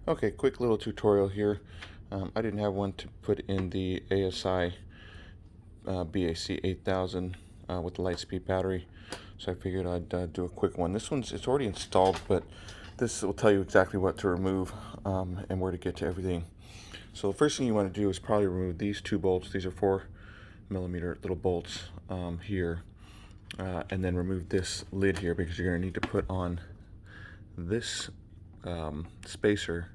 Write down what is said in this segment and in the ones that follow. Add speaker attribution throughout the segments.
Speaker 1: Okay, quick little tutorial here. I didn't have one to put in the ASI BAC 8000 with the Lightspeed battery, so I figured I'd do a quick one. It's already installed, but this will tell you exactly what to remove and where to get to everything. So the first thing you want to do is probably remove these two bolts. These are 4mm little bolts here, and then remove this lid here because you're going to need to put on this spacer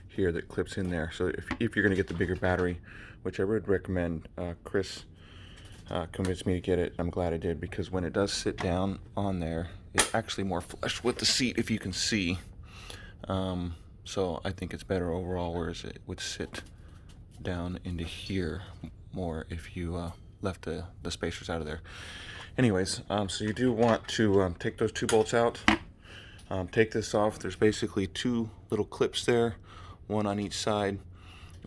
Speaker 1: here that clips in there. So if you're going to get the bigger battery, which I would recommend, Chris convinced me to get it. I'm glad I did, because when it does sit down on there, it's actually more flush with the seat, if you can see. So I think it's better overall, whereas it would sit down into here more if you left the spacers out of there. Anyways, so you do want to take those two bolts out. Take this off. There's basically two little clips there, one on each side,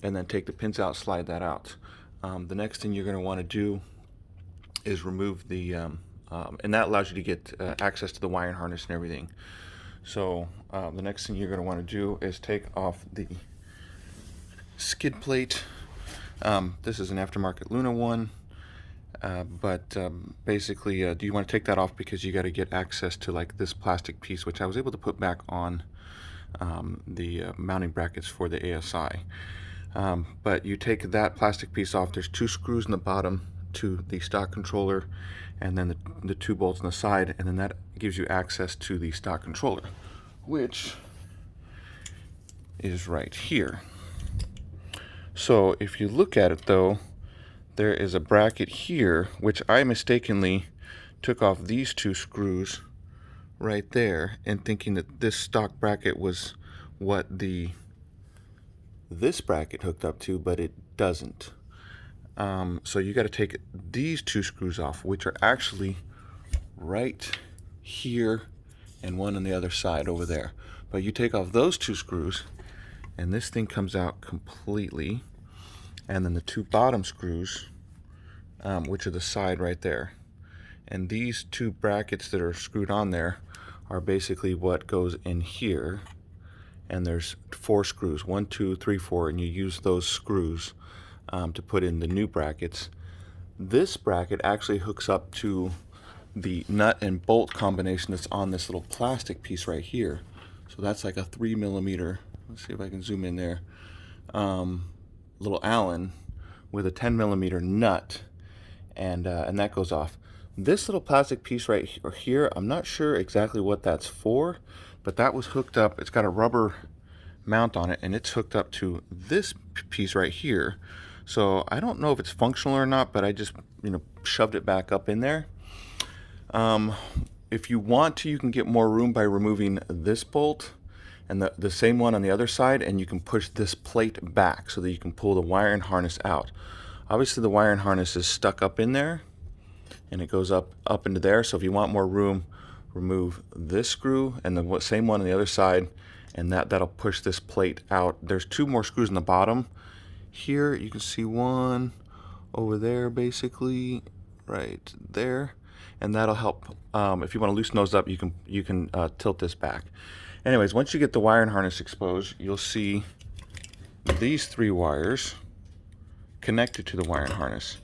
Speaker 1: and then take the pins out, slide that out. The next thing you're going to want to do is remove the, and that allows you to get access to the wiring harness and everything. So the next thing you're going to want to do is take off the skid plate. This is an aftermarket Luna one. But basically, do you want to take that off because you got to get access to like this plastic piece, which I was able to put back on the mounting brackets for the ASI. But you take that plastic piece off. There's two screws in the bottom to the stock controller, and then the two bolts on the side, and then that gives you access to the stock controller, which is right here. So if you look at it though, there is a bracket here, which I mistakenly took off these two screws right there, and thinking that this stock bracket was what this bracket hooked up to, but it doesn't. So you got to take these two screws off, which are actually right here and one on the other side over there. But you take off those two screws and this thing comes out completely. And then the two bottom screws, which are the side right there. And these two brackets that are screwed on there are basically what goes in here. And there's 4 screws, 1, 2, 3, 4, and you use those screws to put in the new brackets. This bracket actually hooks up to the nut and bolt combination that's on this little plastic piece right here. So that's like a 3mm, let's see if I can zoom in there, little Allen with a 10mm nut, and that goes off. This little plastic piece right here, I'm not sure exactly what that's for, but that was hooked up. It's got a rubber mount on it, and it's hooked up to this piece right here. So I don't know if it's functional or not, but I just shoved it back up in there. If you want to, you can get more room by removing this bolt and the same one on the other side, and you can push this plate back so that you can pull the wiring harness out. Obviously the wiring harness is stuck up in there, and it goes up into there. So if you want more room, remove this screw and the same one on the other side, and that'll push this plate out. There's 2 more screws in the bottom here. You can see one over there, basically right there, and that'll help. If you want to loosen those up, you can tilt this back. Anyways, once you get the wiring harness exposed, you'll see these 3 wires connected to the wiring harness.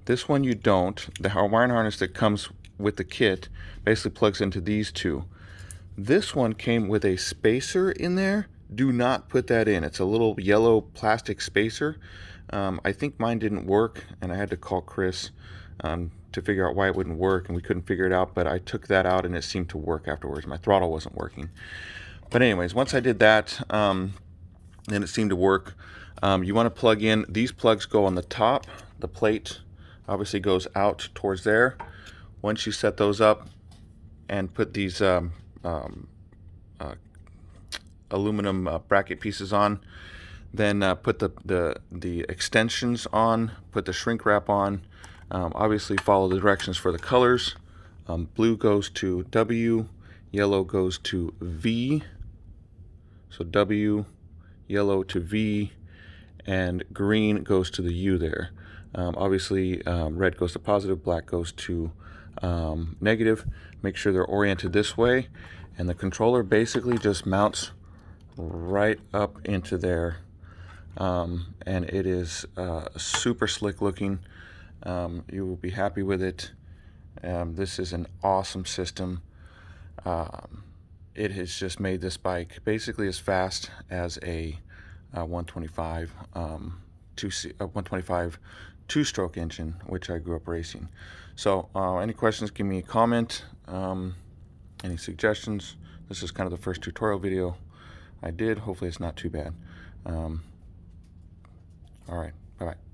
Speaker 1: This one you don't. The wiring harness that comes with the kit basically plugs into these 2. This one came with a spacer in there. Do not put that in. It's a little yellow plastic spacer. I think mine didn't work, and I had to call Chris to figure out why it wouldn't work, and we couldn't figure it out, but I took that out and it seemed to work afterwards. My throttle wasn't working. But anyways, once I did that, then it seemed to work. You want to plug in, these plugs go on the top. The plate obviously goes out towards there. Once you set those up and put these aluminum bracket pieces on, then put the extensions on, put the shrink wrap on. Obviously follow the directions for the colors. Blue goes to W, yellow goes to V. So W, yellow to V, and green goes to the U there. Obviously red goes to positive, black goes to negative. Make sure they're oriented this way, and the controller basically just mounts right up into there, and it is super slick looking. You will be happy with it. This is an awesome system. It has just made this bike basically as fast as a 125 125 two-stroke engine, which I grew up racing. So any questions, give me a comment. Any suggestions? This is kind of the first tutorial video I did. Hopefully it's not too bad. All right, bye-bye.